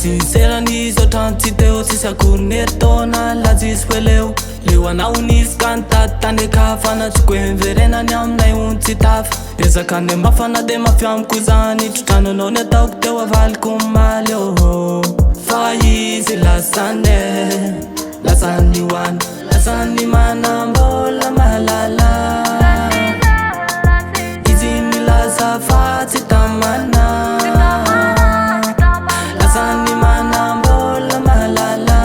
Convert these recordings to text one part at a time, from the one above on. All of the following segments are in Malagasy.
sincerani zao tanty teo tsisy akoneritona lazisy feleo leo anao nisy ka nitatany kafana tsy koenverenany aminay ontsy tafa ezakany mafana de mafiamiko zany trotranonao ny ataoko teo avaliko maly fa izy lasan'ny hoany lasan'ny manambola mahalala izy milaza fa tsy tamana lasan'ny manambola mahalala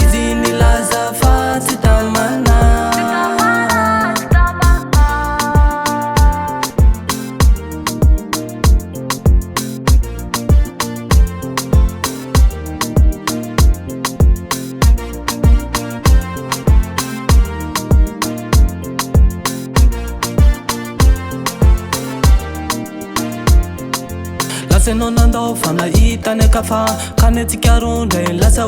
izy milaza fa tsy tamana Lasanao nandao fa nahitany akafa kanetsika rondray lasa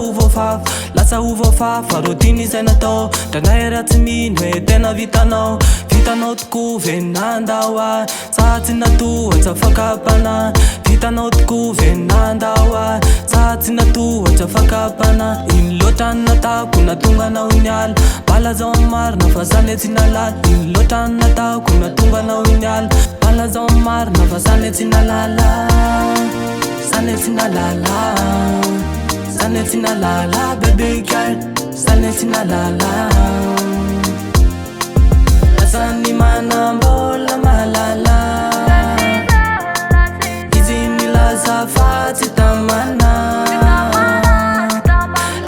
hovaofafa rotiny izay natao dranay ratsy mino hoe tena vitanao toko venandao a sa tsy natohatra fakapana vitanao toko venandao a sa tsy natohatra fakapana iny loatra natako natonga anao niala bala zao marina fa zany tsy nalala iny loatra natako natonga anao niala bala zao marina fa zany tsy nalala zany tsy nalala zany tsy nalala baby girl zany tsy nalala lasan'ny manambola mahalala izy milaza fa tsy tamana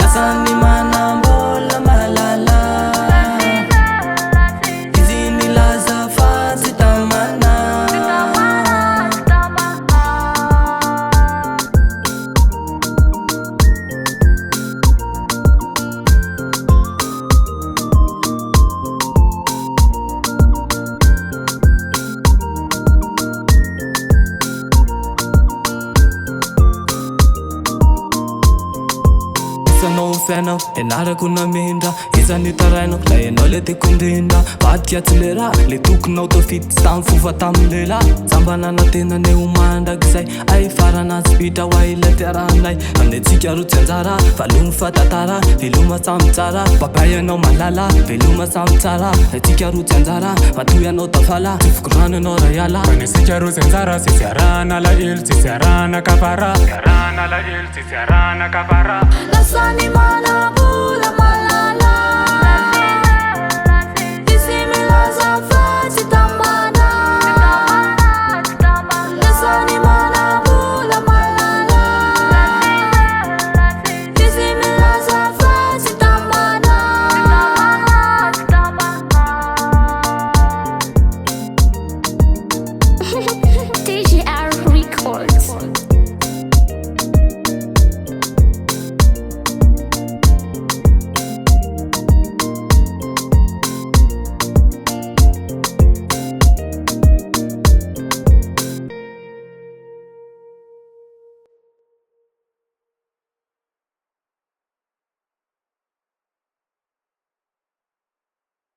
lasan'ny manambola mahalala izy milaza fa tsy tamana Fannova enarako namindra izany tarainao la enao le tiako indrindra vadika tsy le raha le tokonao tao fity samy fofa tamin'lela sambanana tenany homandrakizay ay farana tsy vitra ho ay la tiaranay anetsika rotsy anjara valomy fatatara veloma samy tsara babay anao malala veloma samy tsara atsika rotsy anjara matoy anao tafala tsy fikorano anao rayala anesika rotsy anjara tsy siarana la ilo tsy siarana kafara siarana la ilo tsy siarana kafara lasan'ny manambola